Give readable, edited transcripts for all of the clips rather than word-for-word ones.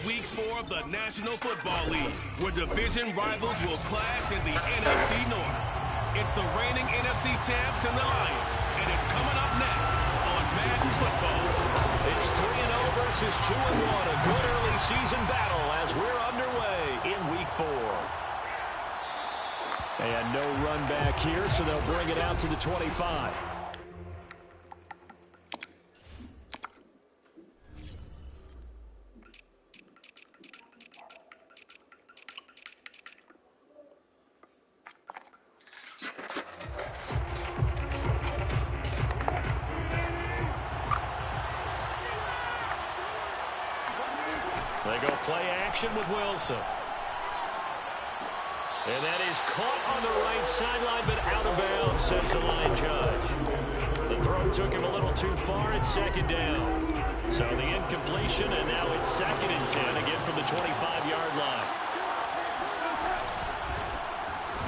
week 4 of the National Football League, where division rivals will clash in the NFC North. It's the reigning NFC champs and the Lions, and it's coming up next on Madden Football. It's 3-0 versus 2-1, a good early season battle as we're underway in week 4. And no run back here, so they'll bring it out to the 25. They go play action with Wilson. And that is caught on the right sideline, but out of bounds, says the line judge. The throw took him a little too far. It's second down. So the incompletion, and now it's 2nd and 10, again from the 25-yard line.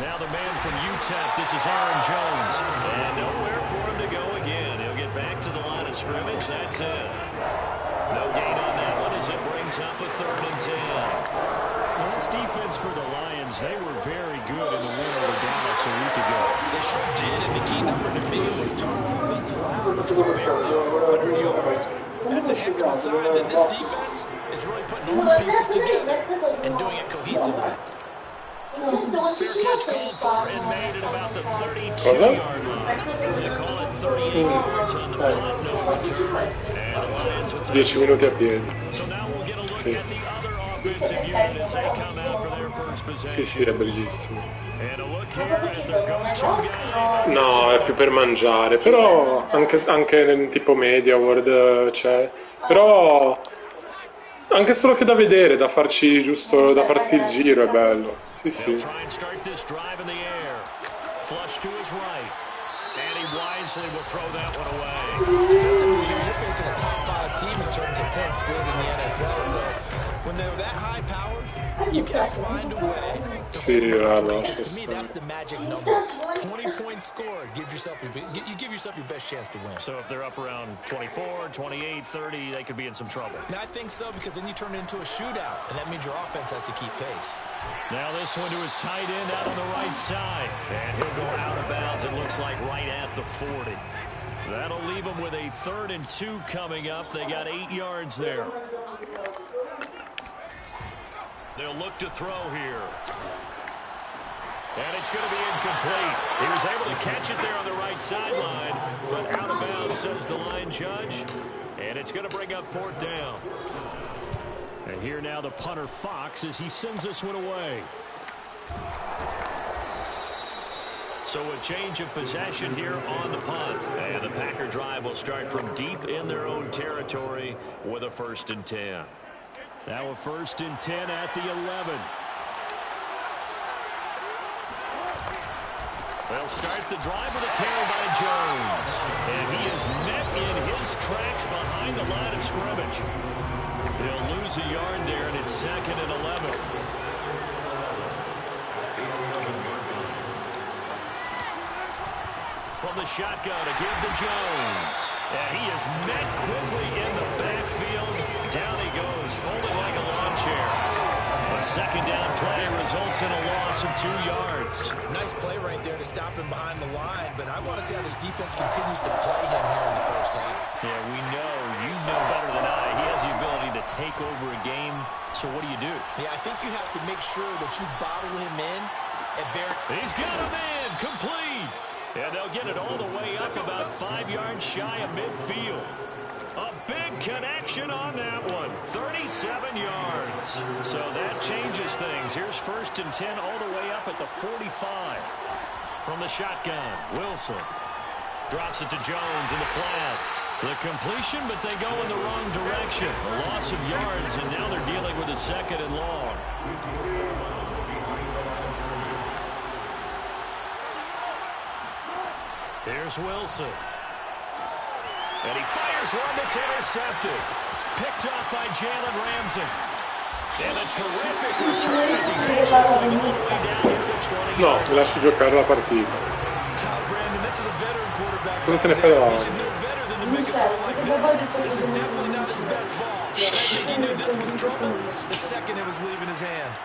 Now the man from UTEP, this is Aaron Jones. And nowhere for him to go again. He'll get back to the line of scrimmage. That's it. No gain on that one as it brings up a 3rd and 10. Well, this defense for the Lions, they were very good in the win over Dallas a week ago. They sure did, and the key number to me was total offense allowed, which was barely over 100 yards. That's a heck of a sign that this defense is really putting all the pieces together and doing it cohesively. Fair catch called for and made at about the 32-yard line. They call it 38 yards on the punt, no return. And the Lions will take 10 minuti a piedi. So now we'll get a look at the other offensive unit as they come out for their first possession. Sì, è bellissimo. And a look here at their go-to guy. No, è più per mangiare, però anche nel tipo Media World c'è. Però anche solo che da vedere, da farci giusto, da farsi il giro è bello. Sì, sì. Flush to his right. And he wisely will throw that one away. Defensively, you're facing a top 5 team in terms of points scored in the NFL, so when they're that high powered, you can find a way to to me, that's the magic number. 20 points scored gives yourself you give yourself your best chance to win. So if they're up around 24, 28, 30, they could be in some trouble. Now, I think so, because then you turn it into a shootout, and that means your offense has to keep pace. Now this one to his tight end out on the right side. And he'll go out of bounds, it looks like right at the 40. That'll leave him with a 3rd and 2 coming up. They got 8 yards there. They'll look to throw here. And it's going to be incomplete. He was able to catch it there on the right sideline, but out of bounds, says the line judge. And it's going to bring up 4th down. And here now the punter Fox as he sends this one away. So a change of possession here on the punt. And the Packer drive will start from deep in their own territory with a 1st and 10. Now a 1st and 10 at the 11. They'll start the drive with a carry by Jones. And he is met in his tracks behind the line of scrimmage. They'll lose a yard there, and it's 2nd and 11. From the shotgun, to give to Jones. And he is met quickly in the backfield. Down he goes, folded like a lawn chair. A 2nd down play results in a loss of 2 yards. Nice play right there to stop him behind the line, but I want to see how this defense continues to play him here in the first half. Yeah, we know, you know better than I. He has the ability to take over a game, so what do you do? Yeah, I think you have to make sure that you bottle him in at He's got him in, complete. And they'll get it all the way up about 5 yards shy of midfield. A big connection on that one. 37 yards. So that changes things. Here's 1st and 10 all the way up at the 45. From the shotgun, Wilson drops it to Jones in the flat. The completion, but they go in the wrong direction. A loss of yards, and now they're dealing with a 2nd and long. Here's Wilson. And he fires one that's intercepted. Picked off by Jalen Ramsey. And a terrific return as he takes this thing all the way down here to 20. No, mi lasci giocare la partita. Brandon, this is a veteran quarterback. Cosa te ne fai davanti? He should know better than to to make a throw like this. This is definitely not his best ball. I think he knew this was trouble the second it was leaving his hand.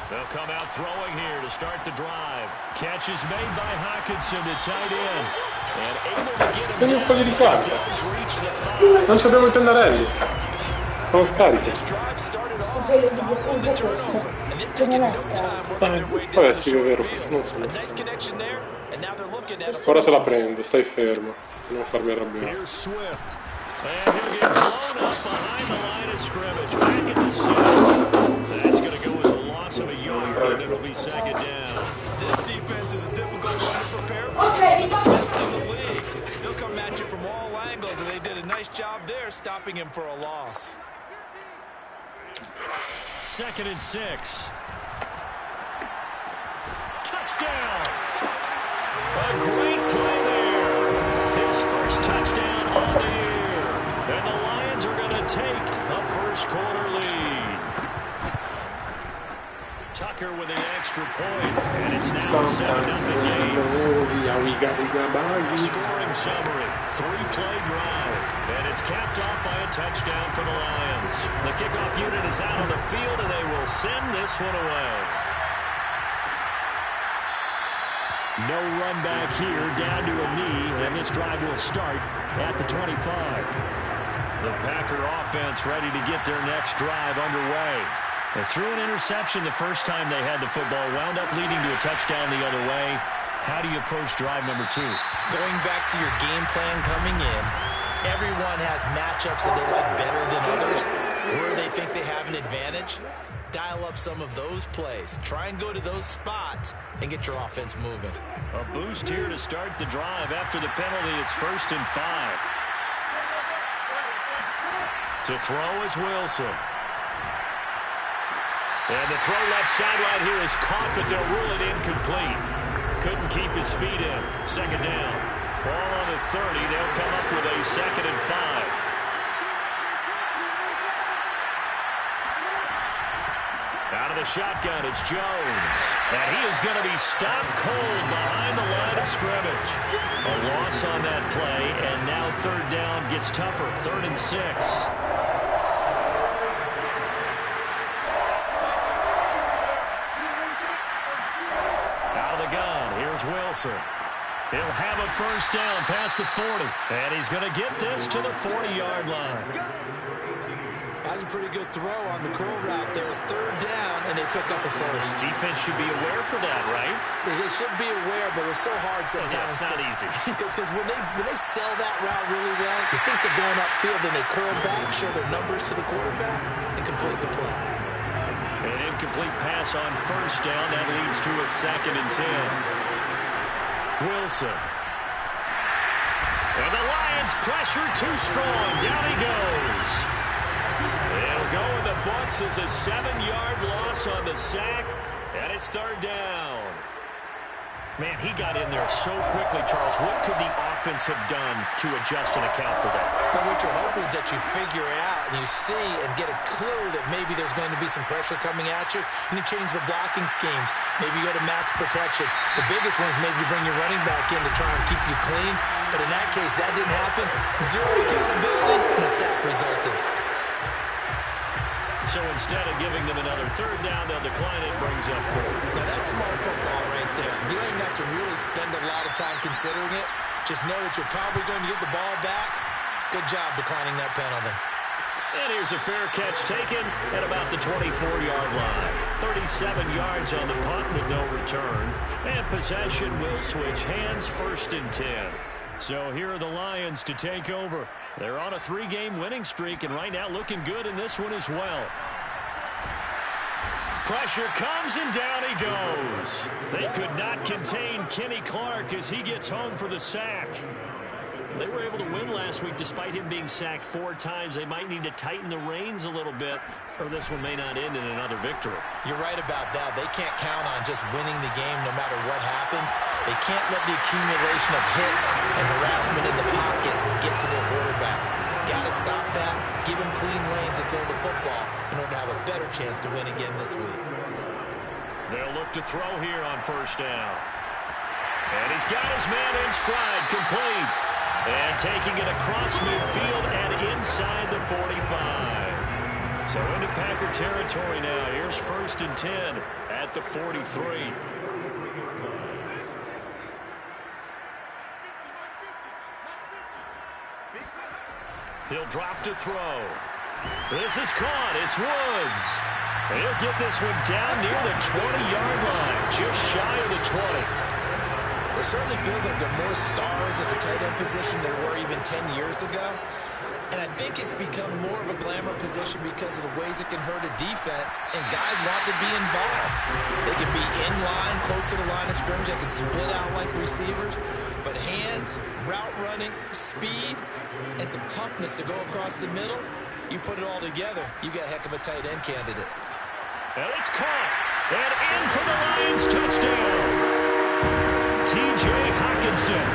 They'll come out throwing here to start the drive. Catch is made by Hawkinson, the tight end. And able to get him un foglio di carta. does reach the 5. Non abbiamo i pennarelli. Sono scarichi. Vabbè, sì, è vero, questo non so. Ora te la prendo, stai fermo. Non farmi arrabbiare. And he'll get blown up behind the line of scrimmage. Back at the 6. That's going to go as a loss of a yard, and it'll be second down. This defense is a difficult one to prepare for. Best in the league. They'll come at you from all angles, and they did a nice job there stopping him for a loss. 2nd and 6. Touchdown! A great play there. His first touchdown on the year. And the Lions are going to take a first-quarter lead. Tucker with an extra point, and it's now a 7-0 game. Scoring summary, 3-play drive, and it's capped off by a touchdown for the Lions. The kickoff unit is out on the field, and they will send this one away. No run back here, down to a knee, and this drive will start at the 25. The Packer offense ready to get their next drive underway. They threw an interception the first time they had the football, wound up leading to a touchdown the other way. How do you approach drive number 2? Going back to your game plan coming in, everyone has matchups that they like better than others. Where they think they have an advantage, dial up some of those plays. Try and go to those spots and get your offense moving. A boost here to start the drive. After the penalty, it's 1st and 5. To throw is Wilson. And the throw left sideline here is caught, but they'll rule it incomplete. Couldn't keep his feet in. Second down. Ball on the 30. They'll come up with a 2nd and 5. Out of the shotgun, it's Jones. And he is going to be stopped cold behind the line of scrimmage. A loss on that play, and now 3rd down gets tougher. 3rd and 6. Wilson. He'll have a first down past the 40. And he's going to get this to the 40-yard line. That's a pretty good throw on the curl route there. 3rd down, and they pick up a first. Defense should be aware for that, right? They should be aware, but it's so hard sometimes. Yeah, it's not easy. Because when they sell that route really well, you think they're going upfield, then they curl back, show their numbers to the quarterback, and complete the play. An incomplete pass on first down. That leads to a 2nd and 10. Wilson. And the Lions pressure too strong. Down he goes. It'll go in the books as a 7-yard loss on the sack. And it's 3rd down. Man, he got in there so quickly, Charles. What could the offense have done to adjust and account for that? Well, what you're hoping is that you figure out and you see and get a clue that maybe there's going to be some pressure coming at you, and you change the blocking schemes. Maybe you go to max protection. The biggest one is maybe you bring your running back in to try and keep you clean. But in that case, that didn't happen. 0 accountability, and a sack resulted. So instead of giving them another 3rd down, they'll decline it, brings up 4. Now, that's smart football right there. You don't even have to really spend a lot of time considering it. Just know that you're probably going to get the ball back. Good job declining that penalty. And here's a fair catch taken at about the 24-yard line. 37 yards on the punt with no return. And possession will switch hands, 1st and 10. So here are the Lions to take over. They're on a 3-game winning streak, and right now looking good in this one as well. Pressure comes, and down he goes. They could not contain Kenny Clark as he gets home for the sack. They were able to win last week despite him being sacked 4 times. They might need to tighten the reins a little bit, or this one may not end in another victory. You're right about that. They can't count on just winning the game no matter what happens. They can't let the accumulation of hits and harassment in the pocket get to their quarterback. Got to stop that, give him clean lanes and throw the football in order to have a better chance to win again this week. They'll look to throw here on 1st down. And he's got his man in stride, complete. And taking it across midfield and inside the 45. So into Packer territory now. Here's 1st and 10 at the 43. He'll drop to throw. This is caught. It's Woods. And he'll get this one down near the 20-yard line, just shy of the 20. It certainly feels like there are more stars at the tight end position than there were even 10 years ago. And I think it's become more of a glamour position because of the ways it can hurt a defense, and guys want to be involved. They can be in line, close to the line of scrimmage. They can split out like receivers. But hands, route running, speed, and some toughness to go across the middle, you put it all together, you got a heck of a tight end candidate. And it's caught. And in for the Lions touchdown. T.J. Hockenson,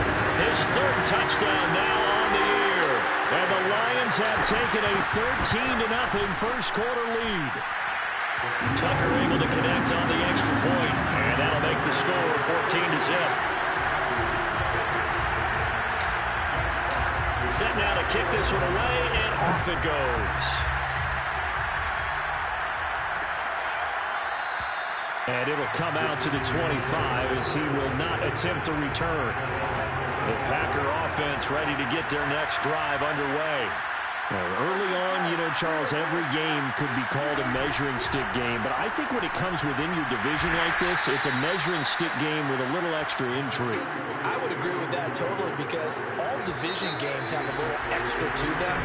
his 3rd touchdown now on the year. And the Lions have taken a 13-0 first quarter lead. Tucker able to connect on the extra point, and that'll make the score 14-0. Set now to kick this one away, and off it goes. And it'll come out to the 25 as he will not attempt to return. The Packer offense ready to get their next drive underway. Early on, you know, Charles, every game could be called a measuring stick game. But I think when it comes within your division like this, it's a measuring stick game with a little extra intrigue. I would agree with that totally because all division games have a little extra to them.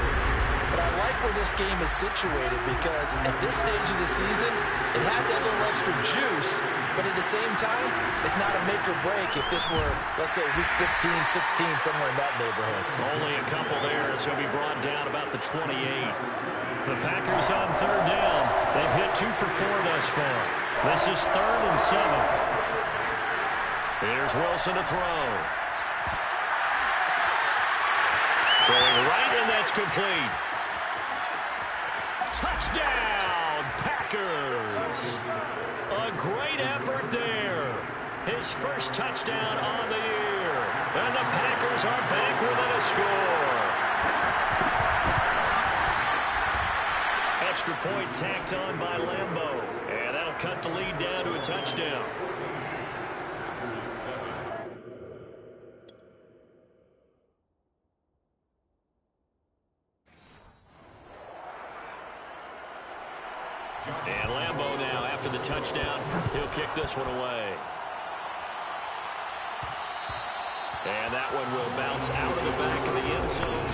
But I like where this game is situated because at this stage of the season, it has that little extra juice. But at the same time, it's not a make or break if this were, let's say, week 15, 16, somewhere in that neighborhood. Only a couple there, so he'll be brought down about the 28. The Packers on 3rd down. They've hit 2 for 4 thus far. This is 3rd and 7. Here's Wilson to throw. Throwing right, and that's complete. Touchdown, Packers! A great effort there. His 1st touchdown on the year. And the Packers are back within a score. Extra point tacked on by Lambeau. And that'll cut the lead down to a touchdown. And Lambeau now, after the touchdown, he'll kick this one away. And that one will bounce out of the back of the end zone.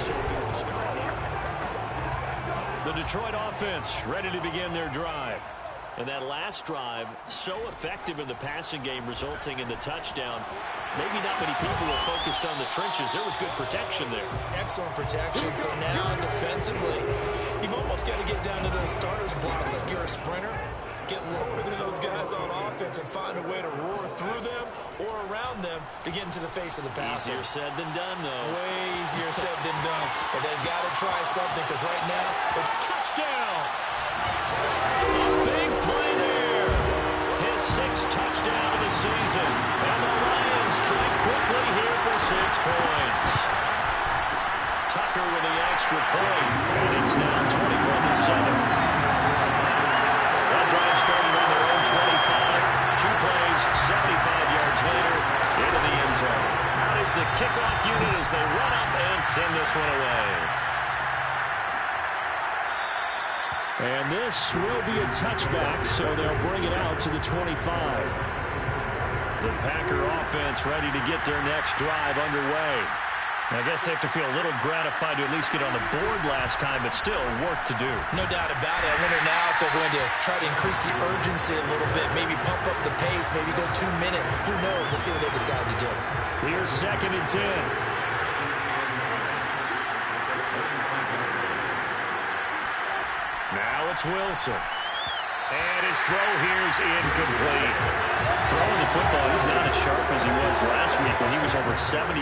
The Detroit offense ready to begin their drive. And that last drive, so effective in the passing game, resulting in the touchdown. Maybe not many people were focused on the trenches. There was good protection there. Excellent protection. So now, defensively, you've almost got to get down to those starters blocks like you're a sprinter. Get lower than those guys on offense and find a way to roar through them or around them to get into the face of the passer. Easier said than done, though. Way easier said than done. But they've got to try something because right now, a touchdown! A big play there. His 6th touchdown of the season. And the Lions strike quickly here for 6 points. Tucker with the extra point. And it's now 21-7. That drive started on their own 25. 2 plays, 75 yards later, into the end zone. Out is the kickoff unit as they run up and send this one away. And this will be a touchback, so they'll bring it out to the 25. The Packer offense ready to get their next drive underway. I guess they have to feel a little gratified to at least get on the board last time, but still work to do. No doubt about it. I wonder now if they're going to try to increase the urgency a little bit, maybe pump up the pace, maybe go 2 minutes. Who knows? Let's see what they decide to do. Here's 2nd and 10. Now it's Wilson. And his throw here is incomplete. Throwing the football, he's not as sharp as he was last week when he was over 70%.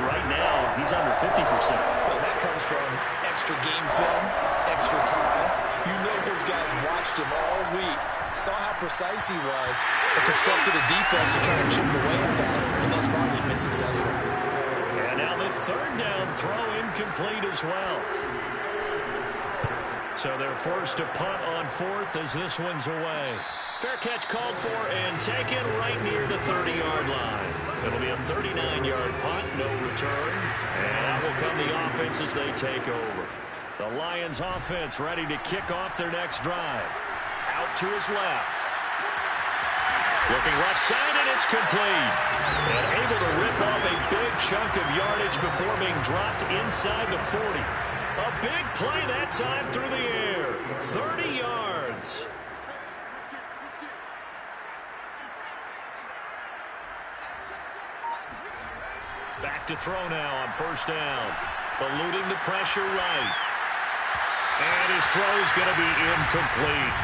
Right now, he's under 50%. Well, that comes from extra game film, extra time. You know those guys watched him all week, saw how precise he was, and constructed a defense to try to chip away at that, and thus far they've been successful. And now the third down throw incomplete as well. So they're forced to punt on fourth as this one's away. Fair catch called for and taken right near the 30-yard line. It'll be a 39-yard punt, no return. And out will come the offense as they take over. The Lions offense ready to kick off their next drive. Out to his left. Looking left side, and it's complete. And able to rip off a big chunk of yardage before being dropped inside the 40. A big play that time through the air. 30 yards. Back to throw now on first down. Eluding the pressure right. And his throw is going to be incomplete.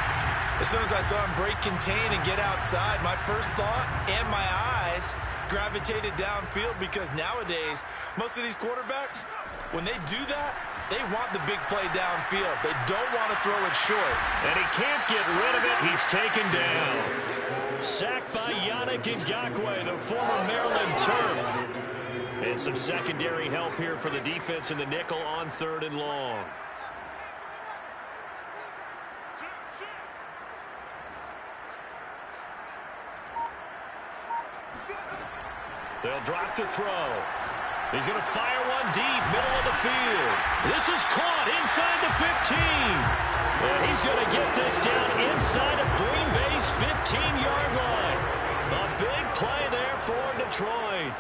As soon as I saw him break contain and get outside, my first thought and my eyes gravitated downfield, because nowadays, most of these quarterbacks, when they do that, they want the big play downfield. They don't want to throw it short. And he can't get rid of it. He's taken down. Sacked by Yannick Ngakoue, the former Maryland Terp. And some secondary help here for the defense in the nickel on third and long. They'll drop to throw. He's going to fire one deep, middle of the field. This is caught inside the 15. And he's going to get this down inside of Green Bay's 15-yard line. A big play there for Detroit.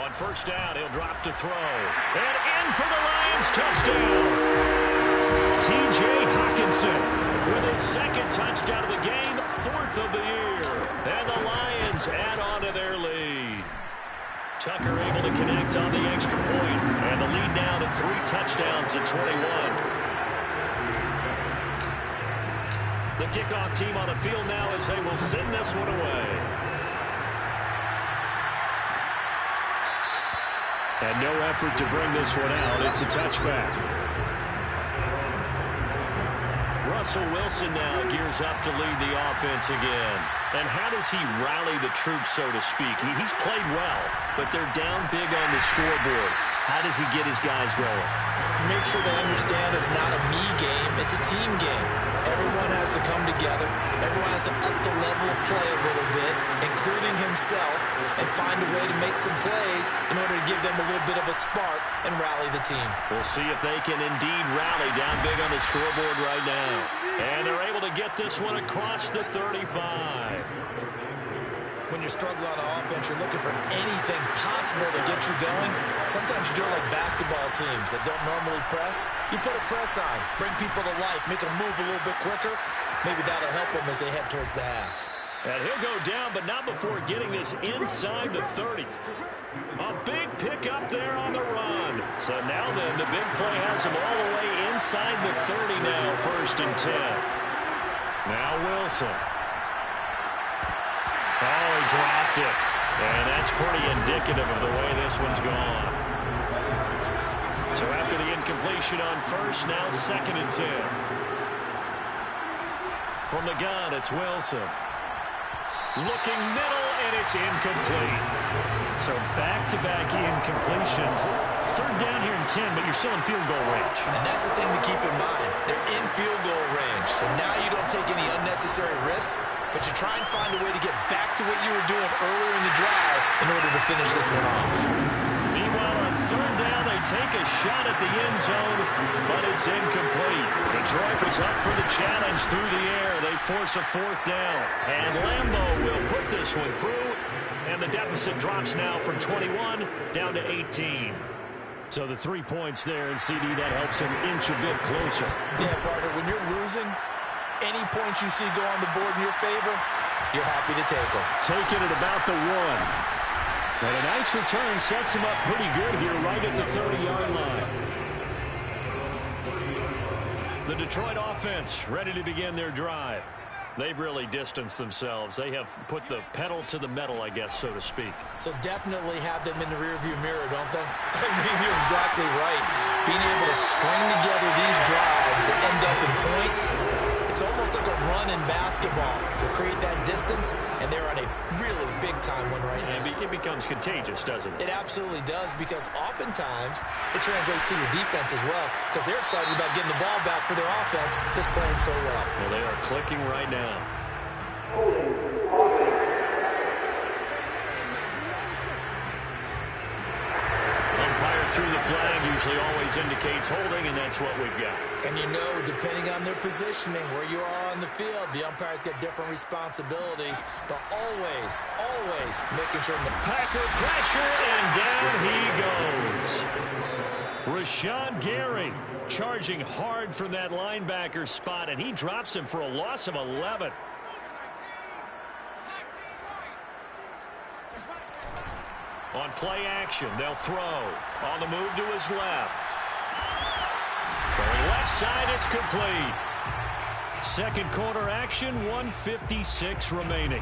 On first down, he'll drop to throw. And in for the Lions, touchdown. T.J. Hockenson with his second touchdown of the game, fourth of the year. And the Lions add on to their lead. Tucker able to connect on the extra point. And the lead now to 3 touchdowns at 21. The kickoff team on the field now as they will send this one away. And no effort to bring this one out. It's a touchback. Russell Wilson now gears up to lead the offense again. And how does he rally the troops, so to speak? He's played well, but they're down big on the scoreboard. How does he get his guys going? To make sure they understand it's not a me game, it's a team game. Everyone has to come together. Everyone has to up the level of play a little bit, including himself, and find a way to make some plays in order to give them a little bit of a spark and rally the team. We'll see if they can indeed rally down big on the scoreboard right now. And they're able to get this one across the 35. When you're struggling on offense, you're looking for anything possible to get you going. Sometimes you do it like basketball teams that don't normally press. You put a press on, bring people to life, make them move a little bit quicker. Maybe that'll help them as they head towards the half. And he'll go down, but not before getting this inside the 30. A big pickup there on the run. So now then, the big play has him all the way inside the 30 now, 1st and 10. Now Wilson. Oh, he dropped it. And that's pretty indicative of the way this one's gone. So after the incompletion on first, now 2nd and 10. From the gun, it's Wilson. Looking middle, and it's incomplete. So back-to-back incompletions. 3rd down here and 10, but you're still in field goal range. And that's the thing to keep in mind. They're in field goal range. So now you don't take any unnecessary risks, but you try and find a way to get back to what you were doing earlier in the drive in order to finish this one off. Meanwhile, on 3rd down, they take a shot at the end zone, but it's incomplete. Detroit was up for the challenge through the air. They force a 4th down, and Lambeau will put this one through, and the deficit drops now from 21 down to 18. So the 3 points there, and CD, that helps him inch a bit closer. Yeah, partner, when you're losing, any points you see go on the board in your favor, you're happy to take them. Taking it about the 1. And a nice return sets him up pretty good here right at the 30-yard line. The Detroit offense ready to begin their drive. They've really distanced themselves. They have put the pedal to the metal, I guess, so to speak. So definitely have them in the rearview mirror, don't they? I mean, you're exactly right. Being able to string together these drives that end up in points, It's almost like a run in basketball to create that distance, and they're on a really big-time one right now. It becomes contagious, doesn't it? It absolutely does, because oftentimes it translates to your defense as well, because they're excited about getting the ball back for their offense that's playing so well. Well, they are clicking right now. Through the flag usually always indicates holding, and that's what we've got. And you know, depending on their positioning, where you are on the field, the umpires get different responsibilities, but always making sure the Packer pressure, and down he goes. Rashawn Gary charging hard from that linebacker spot, and he drops him for a loss of 11. On play action, they'll throw. On the move to his left. Throwing left side, it's complete. Second quarter action, 1:56 remaining.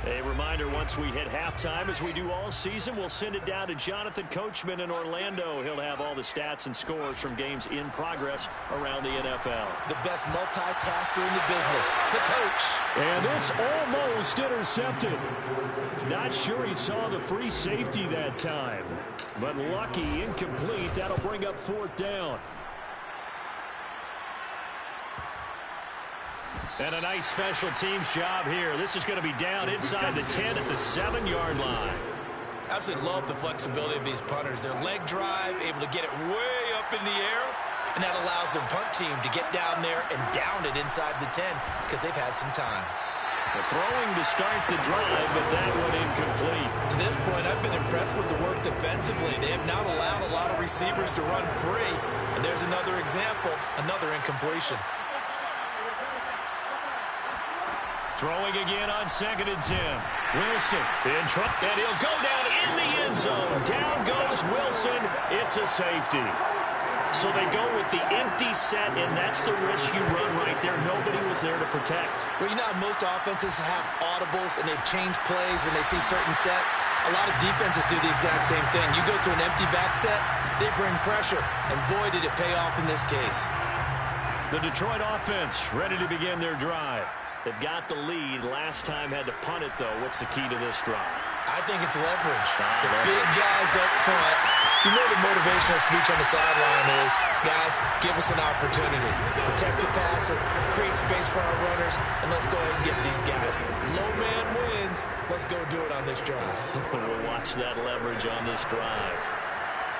A reminder, once we hit halftime, as we do all season, we'll send it down to Jonathan Coachman in Orlando. He'll have all the stats and scores from games in progress around the NFL. The best multitasker in the business, the coach. And this almost intercepted. Not sure he saw the free safety that time, but lucky, incomplete. That'll bring up fourth down. And a nice special teams job here. This is going to be down inside the 10 at the 7-yard line. Absolutely love the flexibility of these punters. Their leg drive, able to get it way up in the air, and that allows their punt team to get down there and down it inside the 10 because they've had some time. The throwing to start the drive, but that one incomplete. To this point, I've been impressed with the work defensively. They have not allowed a lot of receivers to run free. And there's another example, another incompletion. Throwing again on 2nd and 10. Wilson in trouble, and he'll go down in the end zone. Down goes Wilson. It's a safety. So they go with the empty set, and that's the risk you run right there. Nobody was there to protect. Well, you know, most offenses have audibles, and they've changed plays when they see certain sets. A lot of defenses do the exact same thing. You go to an empty back set, they bring pressure, and boy, did it pay off in this case. The Detroit offense ready to begin their drive. They've got the lead. Last time had to punt it, though. What's the key to this drive? I think it's leverage. The big guys up front. You know the motivational speech on the sideline is, guys, give us an opportunity. Protect the passer, create space for our runners, and let's go ahead and get these guys. Low man wins. Let's go do it on this drive. We'll watch that leverage on this drive.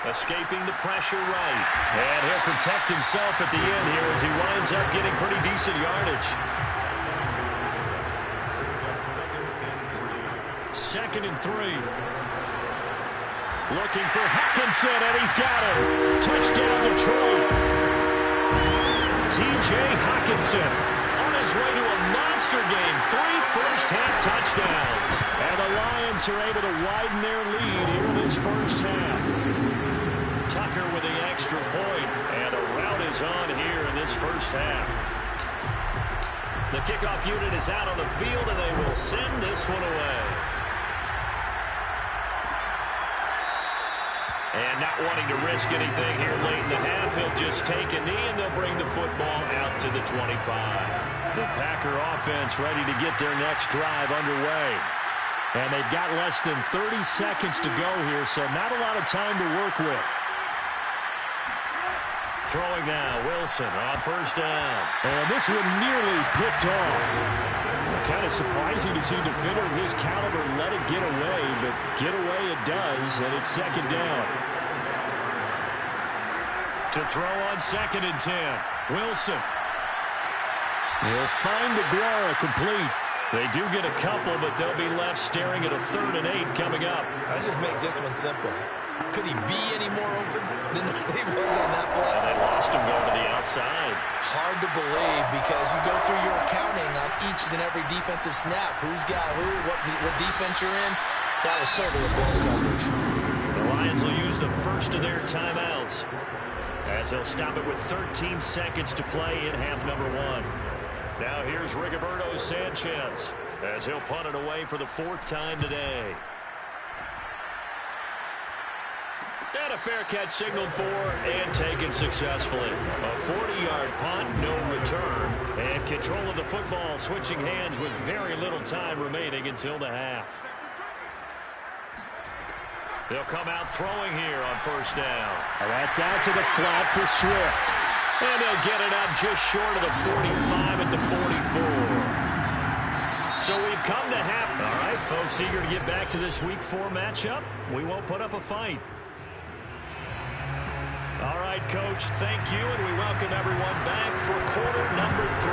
Escaping the pressure right. And he'll protect himself at the end here as he winds up getting pretty decent yardage. 2nd and 3. Looking for Hawkinson, and he's got him. Touchdown, Detroit. T.J. Hawkinson on his way to a monster game. 3 first-half touchdowns. And the Lions are able to widen their lead here in this first half. Tucker with the extra point, and a rout is on here in this first half. The kickoff unit is out on the field, and they will send this one away. And not wanting to risk anything here late in the half, he'll just take a knee, and they'll bring the football out to the 25. The Packer offense ready to get their next drive underway. And they've got less than 30 seconds to go here, so not a lot of time to work with. Throwing now, Wilson on first down. And this one nearly picked off. Kind of surprising to see a defender of his caliber let it get away, but get away it does, and it's 2nd down. To throw on 2nd and 10, Wilson. He'll find DeGuara complete. They do get a couple, but they'll be left staring at a 3rd and 8 coming up. Let's just make this one simple. Could he be any more open than he was on that play? And they lost him going to the outside. Hard to believe because you go through your accounting on each and every defensive snap. Who's got who, what defense you're in. That was totally a blown coverage. The Lions will use the first of their timeouts as they'll stop it with 13 seconds to play in half number 1. Now here's Rigoberto Sanchez as he'll punt it away for the 4th time today. And a fair catch signaled for and taken successfully. A 40-yard punt, no return. And control of the football switching hands with very little time remaining until the half. They'll come out throwing here on first down. And that's out to the flat for Swift. And they'll get it up just short of the 45 at the 44. So we've come to half. All right, folks, eager to get back to this Week 4 matchup. We won't put up a fight. All right, Coach, thank you, and we welcome everyone back for quarter number 3.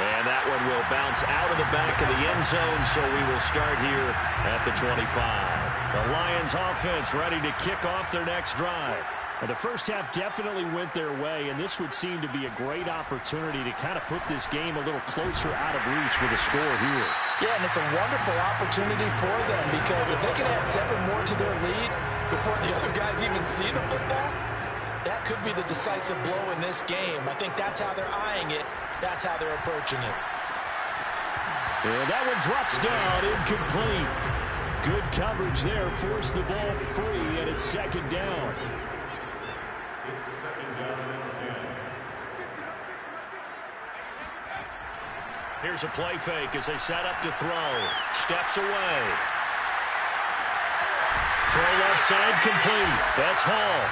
And that one will bounce out of the back of the end zone, so we will start here at the 25. The Lions offense ready to kick off their next drive. Well, the first half definitely went their way, and this would seem to be a great opportunity to kind of put this game a little closer out of reach with a score here. Yeah, and it's a wonderful opportunity for them because if they can add 7 more to their lead before the other guys even see the football, that could be the decisive blow in this game. I think that's how they're eyeing it. That's how they're approaching it. And that one drops down, incomplete. Good coverage there, forced the ball free, and it's second down. Here's a play fake as they set up to throw. Steps away. Throw left side complete. That's Hall.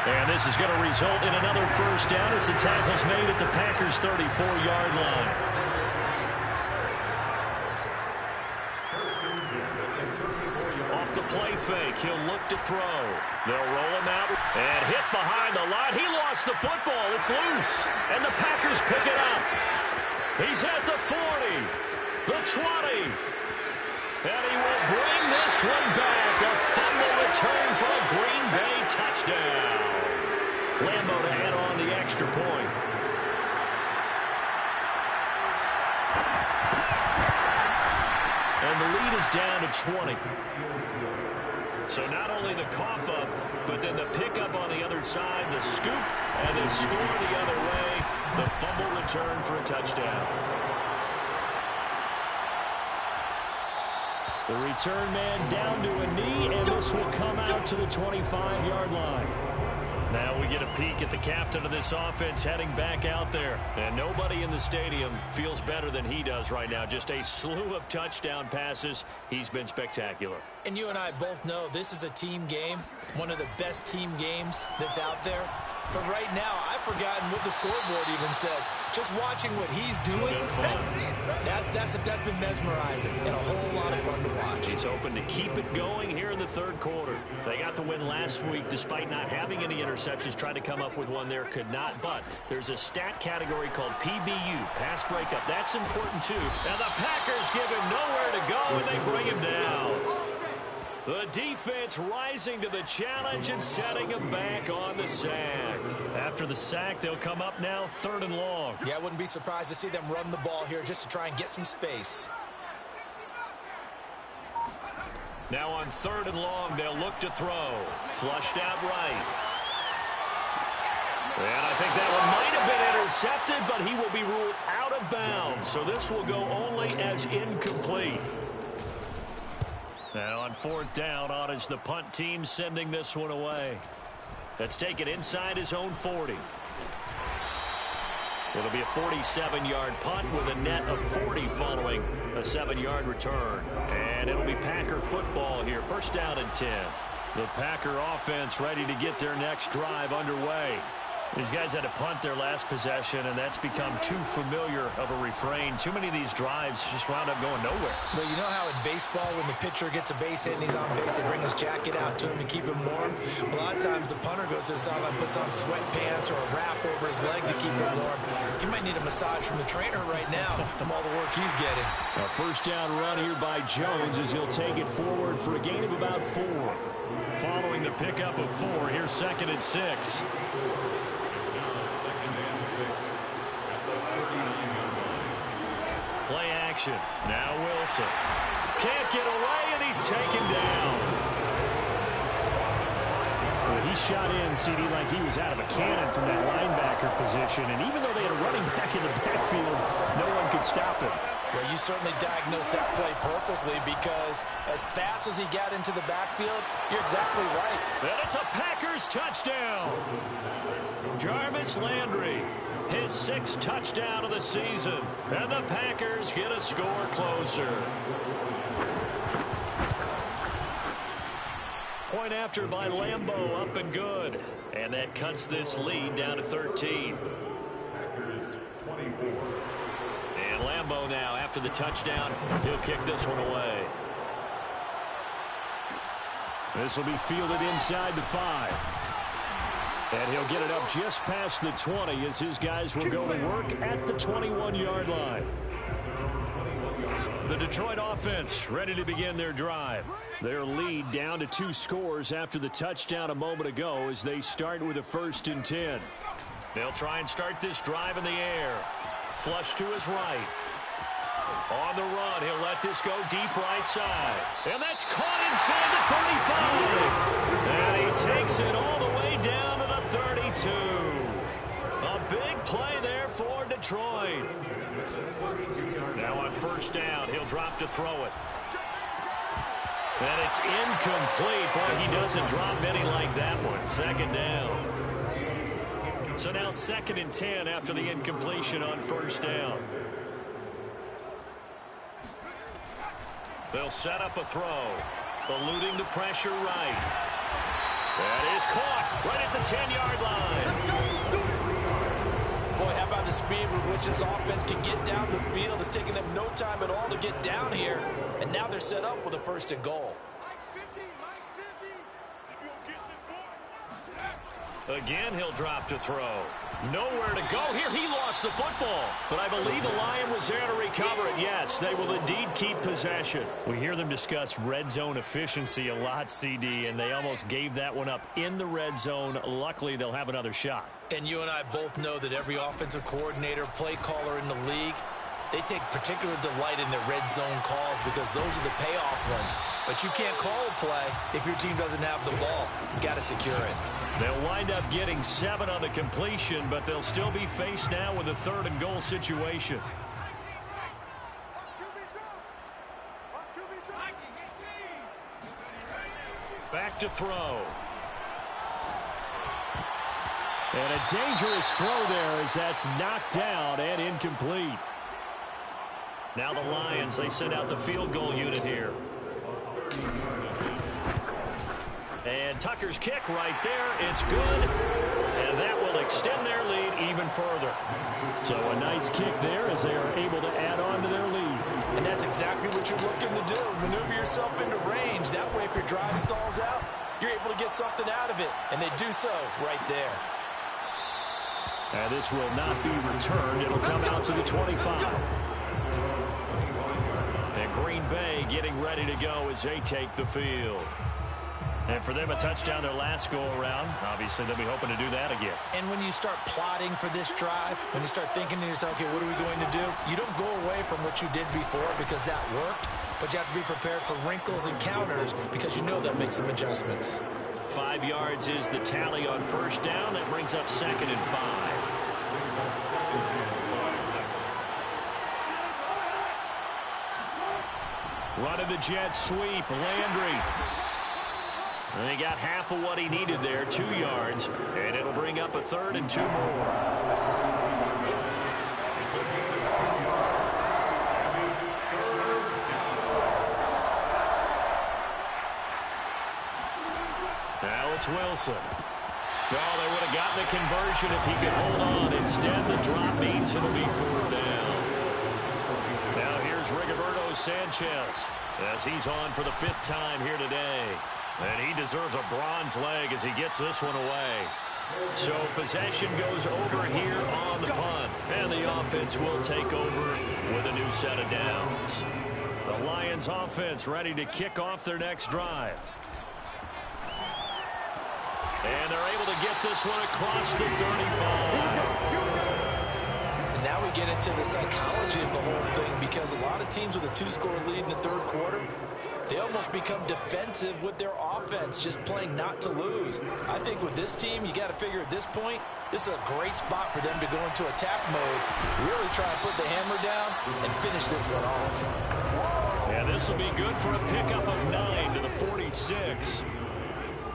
And this is going to result in another first down as the tackle's made at the Packers' 34-yard line. Off the play fake, he'll look to throw. They'll roll him out and hit behind the line. He lost the football. It's loose. And the Packers pick it up. He's at the 40, the 20, and he will bring this one back. A fumble return for a Green Bay touchdown. Lambeau to add on the extra point. And the lead is down to 20. So not only the cough up, but then the pickup on the other side, the scoop, and the score the other way. The fumble return for a touchdown. The return man down to a knee, and this will come out to the 25-yard line. Now we get a peek at the captain of this offense heading back out there. And nobody in the stadium feels better than he does right now. Just a slew of touchdown passes. He's been spectacular. And you and I both know this is a team game, one of the best team games that's out there. But right now, I've forgotten what the scoreboard even says. Just watching what he's doing, that's been mesmerizing and a whole lot of fun to watch. He's hoping to keep it going here in the third quarter. They got the win last week despite not having any interceptions. Tried to come up with one there, could not. But there's a stat category called PBU, pass breakup. That's important too. And the Packers give him nowhere to go, and they bring him down. The defense rising to the challenge and setting him back on the sack. After the sack, they'll come up now 3rd and long. Yeah, I wouldn't be surprised to see them run the ball here just to try and get some space. Now on 3rd and long, they'll look to throw. Flushed out right. And I think that one might have been intercepted, but he will be ruled out of bounds. So this will go only as incomplete. Now on 4th down, on is the punt team sending this one away. Let's take it inside his own 40. It'll be a 47-yard punt with a net of 40 following a 7-yard return. And it'll be Packer football here. 1st down and 10. The Packer offense ready to get their next drive underway. These guys had to punt their last possession, and that's become too familiar of a refrain. Too many of these drives just wound up going nowhere. Well, you know how in baseball, when the pitcher gets a base hit and he's on base, they bring his jacket out to him to keep him warm? A lot of times the punter goes to the sideline, puts on sweatpants or a wrap over his leg to keep him warm. He might need a massage from the trainer right now from all the work he's getting. A 1st down run here by Jones as he'll take it forward for a gain of about 4. Following the pickup of 4, here's 2nd and 6. Play action. Now Wilson. Can't get away, and he's taken down. Well, he shot in, CD, like he was out of a cannon from that linebacker position. And even though they had a running back in the backfield, no one could stop him. Well, you certainly diagnosed that play perfectly because as fast as he got into the backfield, you're exactly right. And it's a Packers touchdown. Jarvis Landry, his 6th touchdown of the season. And the Packers get a score closer. Point after by Lambeau, up and good. And that cuts this lead down to 13. And Lambeau now, after the touchdown, he'll kick this one away. This will be fielded inside the 5. And he'll get it up just past the 20 as his guys will go to work at the 21-yard line. The Detroit offense ready to begin their drive. Their lead down to 2 scores after the touchdown a moment ago as they start with a 1st and 10. They'll try and start this drive in the air. Flush to his right. On the run, he'll let this go deep right side. And that's caught inside the 35. And he takes it all the way down to the 32. A big play there for Detroit. Now on 1st down, he'll drop to throw it. And it's incomplete. Boy, he doesn't drop many like that one. 2nd down. So now 2nd and 10 after the incompletion on 1st down. They'll set up a throw. Eluding the pressure right. That is caught right at the 10-yard line. Boy, how about the speed with which this offense can get down the field? It's taking them no time at all to get down here. And now they're set up with a 1st and goal. Again, he'll drop to throw. Nowhere to go here. He lost the football. But I believe the Lion was there to recover it. Yes, they will indeed keep possession. We hear them discuss red zone efficiency a lot, CD, and they almost gave that one up in the red zone. Luckily, they'll have another shot. And you and I both know that every offensive coordinator, play caller in the league, they take particular delight in their red zone calls because those are the payoff ones. But you can't call a play if your team doesn't have the ball. You got to secure it. They'll wind up getting 7 on the completion, but they'll still be faced now with a 3rd and goal situation. Back to throw. And a dangerous throw there as that's knocked down and incomplete. Now the Lions, they send out the field goal unit here. And Tucker's kick right there. It's good. And that will extend their lead even further. So a nice kick there as they are able to add on to their lead. And that's exactly what you're looking to do. Maneuver yourself into range. That way, if your drive stalls out, you're able to get something out of it. And they do so right there. And this will not be returned. It'll come out to the 25. And Green Bay getting ready to go as they take the field. And for them, a touchdown their last go-around. Obviously, they'll be hoping to do that again. And when you start plotting for this drive, when you start thinking to yourself, okay, what are we going to do? You don't go away from what you did before because that worked, but you have to be prepared for wrinkles and counters because you know they'll make some adjustments. 5 yards is the tally on 1st down. That brings up 2nd and 5. Running the jet sweep, Landry. And he got half of what he needed there, 2 yards, and it'll bring up a 3rd and 2 more. Now it's Wilson. Oh, they would have gotten the conversion if he could hold on. Instead, the drop means it'll be 4th down. Now here's Rigoberto Sanchez as he's on for the 5th time here today. And he deserves a bronze leg as he gets this one away. So possession goes over here on the punt. And the offense will take over with a new set of downs. The Lions offense ready to kick off their next drive. And they're able to get this one across the 35. And now we get into the psychology of the whole thing, because a lot of teams with a 2-score lead in the third quarter, they almost become defensive with their offense, just playing not to lose. I think with this team, you got to figure at this point, this is a great spot for them to go into attack mode, really try and put the hammer down and finish this one off. Yeah, this will be good for a pickup of 9 to the 46.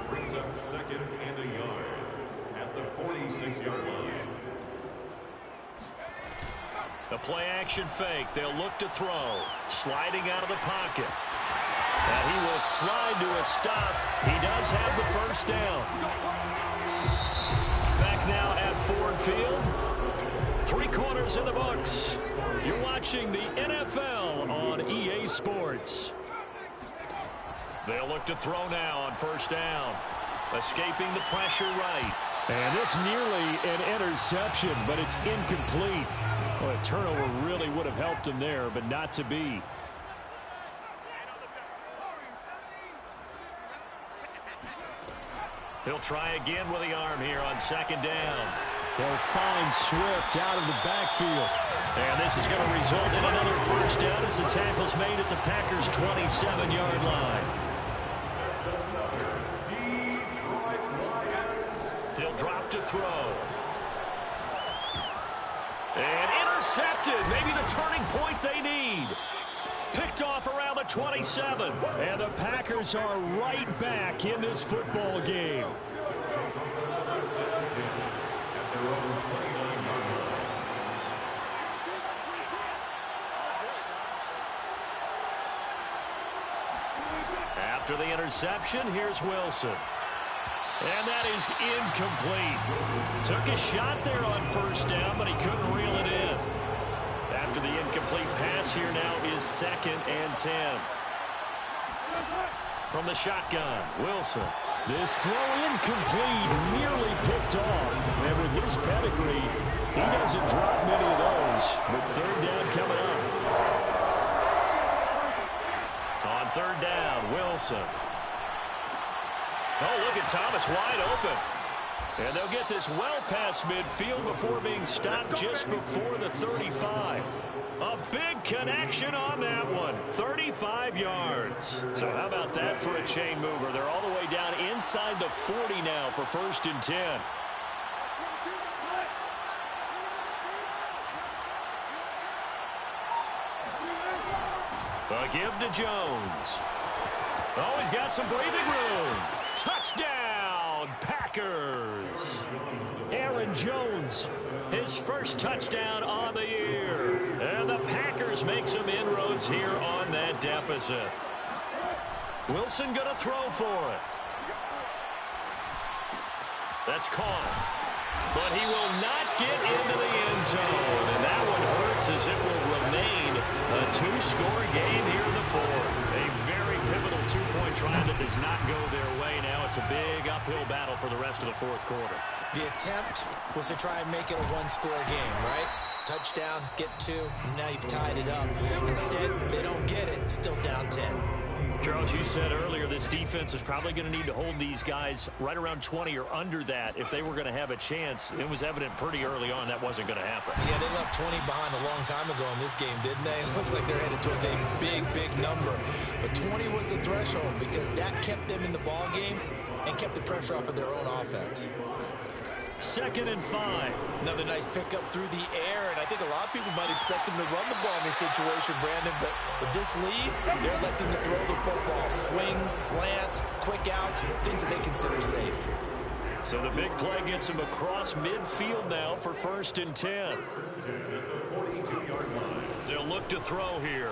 Brings up 2nd and a yard at the 46-yard line. The play-action fake. They'll look to throw. Sliding out of the pocket. And he will slide to a stop. He does have the first down. Back now at Ford Field. 3 quarters in the books. You're watching the NFL on EA Sports. They'll look to throw now on first down. Escaping the pressure right. And it's nearly an interception, but it's incomplete. Well, a turnover really would have helped him there, but not to be. He'll try again with the arm here on 2nd down. They'll find Swift out of the backfield. And this is going to result in another first down as the tackle's made at the Packers' 27-yard line. He'll drop to throw. And intercepted. Maybe the turning point they need. Picked off around the 27. And the Packers are right back in this football game. After the interception, here's Wilson. And that is incomplete. Took a shot there on first down, but he couldn't reel it in. After the incomplete pass, here now is 2nd and 10. From the shotgun, Wilson. This throw incomplete, nearly picked off. And with his pedigree, he doesn't drop many of those. But 3rd down coming up. On 3rd down, Wilson. Oh, look at Thomas wide open. And they'll get this well past midfield before being stopped just before the 35. A big connection on that one. 35 yards. So how about that for a chain mover? They're all the way down inside the 40 now for 1st and 10. The give to Jones. Oh, he's got some breathing room. Touchdown, Packers. Aaron Jones, his first touchdown on the year. And the Packers make some inroads here on that deficit. Wilson going to throw for it. That's caught. But he will not get into the end zone. And that one hurts as it will remain a 2-score game here in the 4th. A very pivotal 2-point try that does not go their way now. It's a big uphill battle for the rest of the 4th quarter. The attempt was to try and make it a 1-score game, right? Touchdown, get 2, and now you've tied it up. Instead, they don't get it, still down 10. Charles, you said earlier this defense is probably going to need to hold these guys right around 20 or under that if they were going to have a chance. It was evident pretty early on that wasn't going to happen. Yeah, they left 20 behind a long time ago in this game, didn't they? It looks like they're headed towards a big, big number. But 20 was the threshold because that kept them in the ball game and kept the pressure off of their own offense. 2nd and 5. Another nice pickup through the air, and I think a lot of people might expect them to run the ball in this situation, Brandon, but with this lead, they're electing to throw the football. Swings, slants, quick outs, things that they consider safe. So the big play gets him across midfield now for 1st and 10. They'll look to throw here.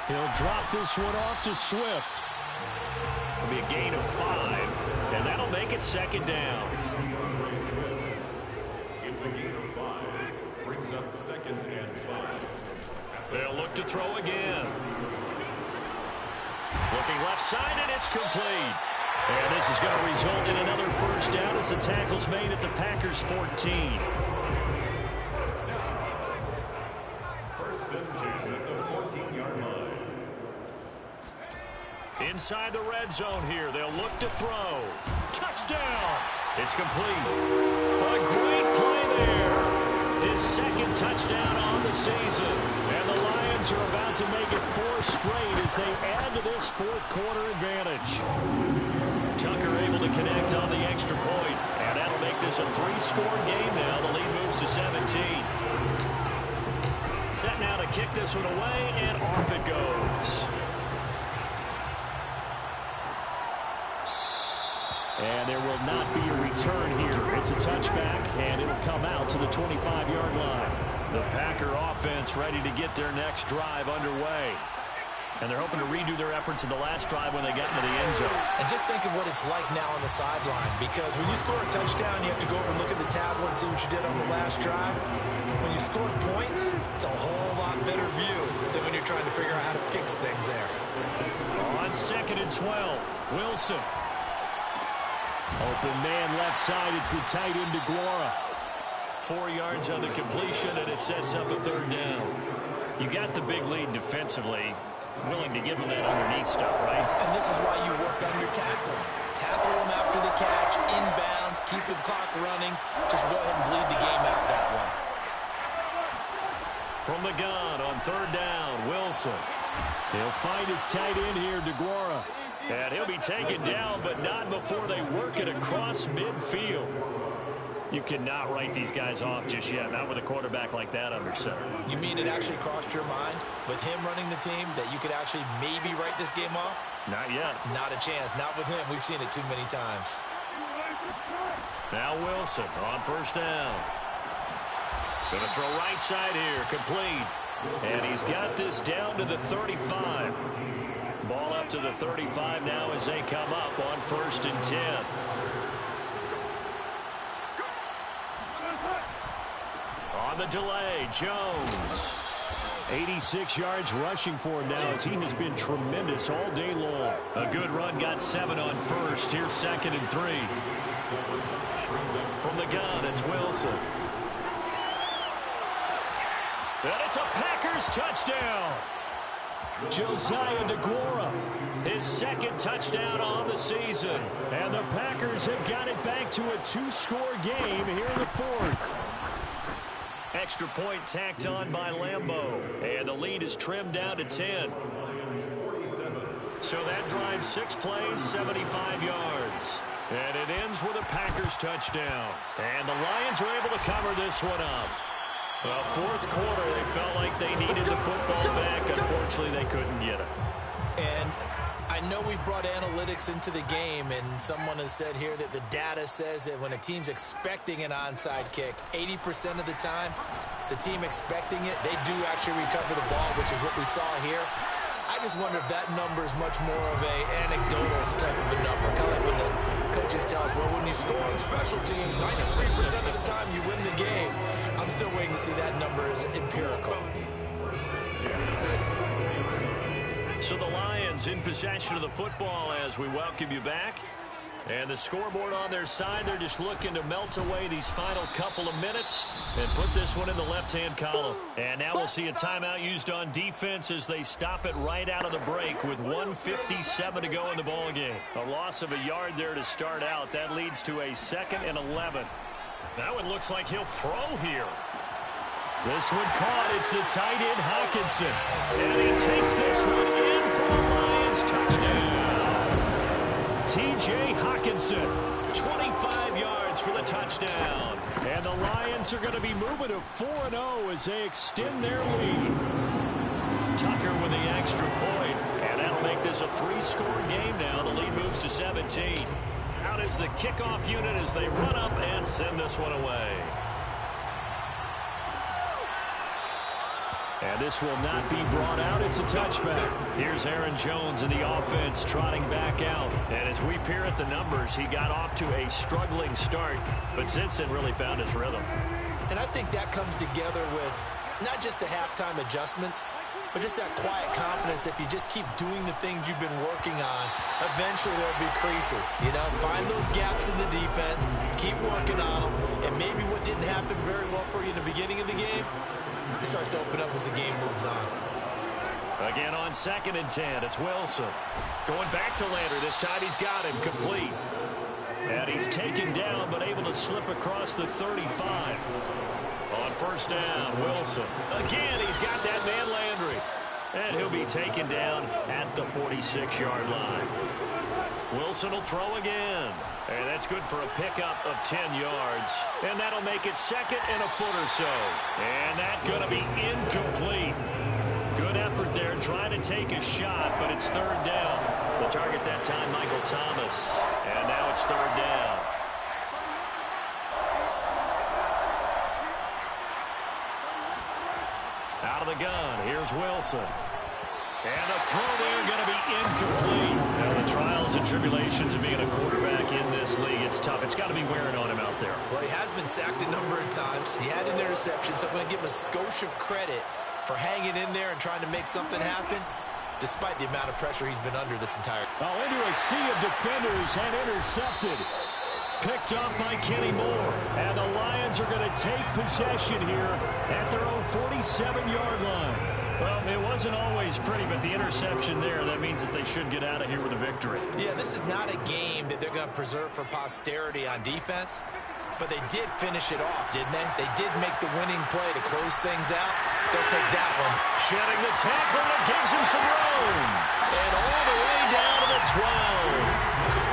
He'll drop this one off to Swift. It'll be a gain of 5, and that'll make it 2nd down. It's a gain of 5. Brings up 2nd and 5. They'll look to throw again. Looking left side, and it's complete. And this is going to result in another first down as the tackle's made at the Packers' 14. 1st and 10 at the 14-yard line. Inside the red zone here, they'll look to throw. Touchdown! It's complete. A great play there. his second touchdown on the season. And the Lions are about to make it 4 straight as they add to this fourth quarter advantage. Tucker able to connect on the extra point, and that'll make this a 3-score game now. The lead moves to 17. Set now to kick this one away, and off it goes. And there will not be a return here. It's a touchback, and it'll come out to the 25-yard line. The Packer offense ready to get their next drive underway. And they're hoping to redo their efforts in the last drive when they got into the end zone. And just think of what it's like now on the sideline, because when you score a touchdown, you have to go over and look at the tablet and see what you did on the last drive. When you scored points, it's a whole lot better view than when you're trying to figure out how to fix things there. On 2nd and 12, Wilson. Open man left side, it's the tight end DeGuara. 4 yards on the completion, and it sets up a 3rd down. You got the big lead defensively. Willing to give them that underneath stuff, right? And this is why you work on your tackling. Tackle them after the catch, inbounds, keep the clock running. Just go ahead and bleed the game out that way. From the gun on 3rd down, Wilson. He'll find his tight end here, DeGuara. And he'll be taken down, but not before they work it across midfield. You cannot write these guys off just yet, not with a quarterback like that under center. You mean it actually crossed your mind with him running the team that you could actually maybe write this game off? Not yet. Not a chance. Not with him. We've seen it too many times. Now Wilson on 1st down. Going to throw right side here, complete. And he's got this down to the 35. Ball up to the 35 now as they come up on 1st and 10. On the delay, Jones. 86 yards rushing for him now as he has been tremendous all day long. A good run, got 7 on 1st. Here's 2nd and 3. From the gun, it's Wilson. And it's a Packers touchdown. Josiah DeGuara, his 2nd touchdown on the season. And the Packers have got it back to a 2-score game here in the 4th. Extra point tacked on by Lambeau. And the lead is trimmed down to 10. So that drives 6 plays, 75 yards. And it ends with a Packers touchdown. And the Lions are able to cover this one up. Well, 4th quarter, they felt like they needed the football back. Unfortunately, they couldn't get it. And I know we brought analytics into the game, and someone has said here that the data says that when a team's expecting an onside kick, 80% of the time, the team expecting it, they do actually recover the ball, which is what we saw here. I just wonder if that number is much more of an anecdotal type of a number. Kind of like when the coaches tell us, well, when you score on special teams, 93% of the time you win the game. I'm still waiting to see that number as empirical. So the Lions in possession of the football as we welcome you back. And the scoreboard on their side, they're just looking to melt away these final couple of minutes and put this one in the left-hand column. And now we'll see a timeout used on defense as they stop it right out of the break with 1:57 to go in the ballgame. A loss of a yard there to start out. That leads to a 2nd and 11. That one looks like he'll throw here. This one caught. It's the tight end, Hawkinson. And he takes this one in for the Lions touchdown. T.J. Hawkinson, 25 yards for the touchdown. And the Lions are going to be moving to 4-0 as they extend their lead. Tucker with the extra point. And that'll make this a 3-score game now. The lead moves to 17. Out is the kickoff unit as they run up and send this one away. And this will not be brought out. It's a touchback. Here's Aaron Jones in the offense trotting back out. And as we peer at the numbers, he got off to a struggling start, but since then really found his rhythm. And I think that comes together with not just the halftime adjustments, but just that quiet confidence. If you just keep doing the things you've been working on, eventually there'll be creases. You know, find those gaps in the defense, keep working on them, and maybe what didn't happen very well for you in the beginning of the game, it starts to open up as the game moves on. Again on 2nd and 10, it's Wilson. Going back to Lander. This time he's got him complete. And he's taken down, but able to slip across the 35. On first down, Wilson. Again, he's got that man Landry. And he'll be taken down at the 46-yard line. Wilson will throw again. And that's good for a pickup of 10 yards. And that'll make it 2nd and a foot or so. And that's going to be incomplete. Good effort there, trying to take a shot, but it's 3rd down. The target that time, Michael Thomas. And now it's 3rd down. Out of the gun, here's Wilson. And the throw there going to be incomplete. Now the trials and tribulations of being a quarterback in this league, it's tough. It's got to be wearing on him out there. Well, he has been sacked a number of times. He had an interception, so I'm going to give him a skosh of credit for hanging in there and trying to make something happen, despite the amount of pressure he's been under this entire. Oh, into a sea of defenders and intercepted. Picked up by Kenny Moore. And the Lions are going to take possession here at their own 47-yard line. Well, it wasn't always pretty, but the interception there, that means that they should get out of here with a victory. Yeah, this is not a game that they're going to preserve for posterity on defense, but they did finish it off, didn't they? They did make the winning play to close things out. They'll take that one. Shedding the tackle, and it gives him some room. And all the way down to the 12.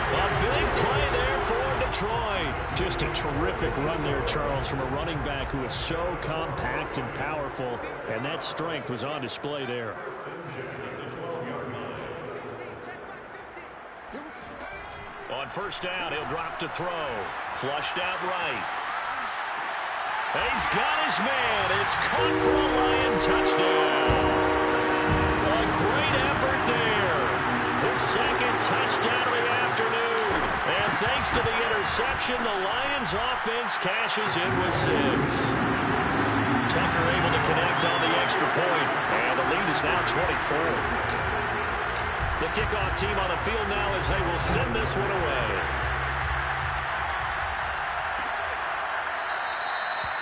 A big play there for Detroit. Just a terrific run there, Charles, from a running back who is so compact and powerful, and that strength was on display there. On first down, he'll drop to throw. Flushed out right. He's got his man. It's caught for a Lion touchdown. A great effort there. His 2nd touchdown of the afternoon. And thanks to the interception, the Lions offense cashes in with 6. Tucker able to connect on the extra point. And the lead is now 24. The kickoff team on the field now as they will send this one away.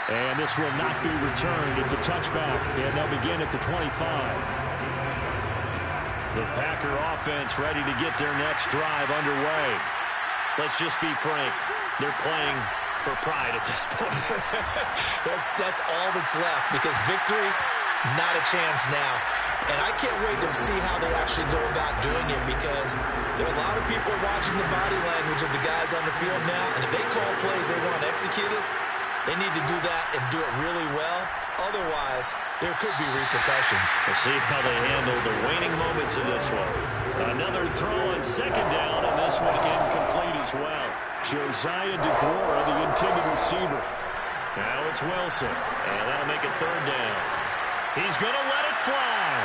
And this will not be returned. It's a touchback, and they'll begin at the 25. The Packer offense ready to get their next drive underway. Let's just be frank. They're playing for pride at this point. That's all that's left, because victory, not a chance now. And I can't wait to see how they actually go about doing it, because there are a lot of people watching the body language of the guys on the field now, and if they call plays they want executed, they need to do that and do it really well. Otherwise, there could be repercussions. We'll see how they handle the waning moments of this one. Another throw on 2nd down, and this one incomplete as well. Josiah DeGuara, the intended receiver. Now it's Wilson, and that'll make it 3rd down. He's going to let it fly.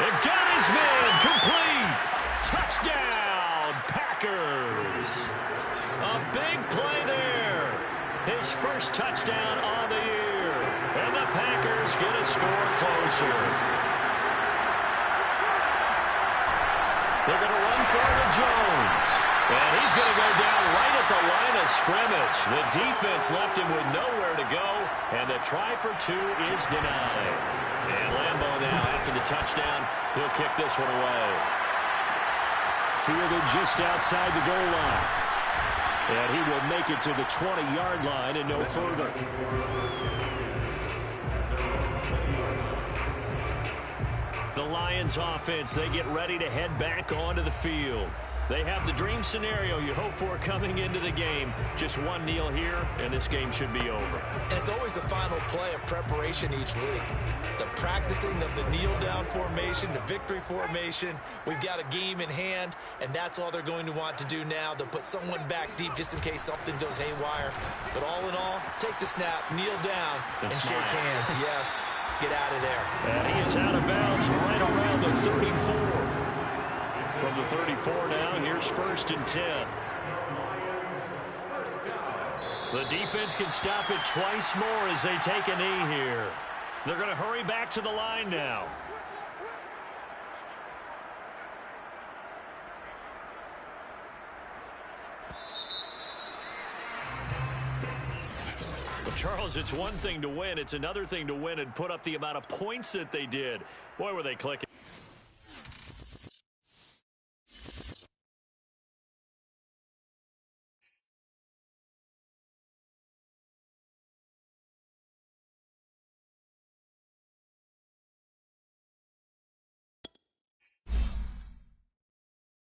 It got his man complete. Touchdown, Packers. A big play there. His first touchdown on the year. And the Packers get a score closer. They're going to run for the Jones. And he's going to go down right at the line of scrimmage. The defense left him with nowhere to go. And the try for 2 is denied. And Lambeau now, after the touchdown, he'll kick this one away. Fielded just outside the goal line. And he will make it to the 20-yard line and no further. The Lions offense, they get ready to head back onto the field. They have the dream scenario you hope for coming into the game. Just one kneel here, and this game should be over. And it's always the final play of preparation each week. The practicing of the kneel-down formation, the victory formation. We've got a game in hand, and that's all they're going to want to do now. They'll put someone back deep just in case something goes haywire. But all in all, take the snap, kneel down, and shake hands. Yes, get out of there. And he is out of bounds right around the 34. From the 34 now, here's 1st and 10. The defense can stop it twice more as they take a knee here. They're going to hurry back to the line now. Well, Charles, it's one thing to win. It's another thing to win and put up the amount of points that they did. Boy, were they clicking.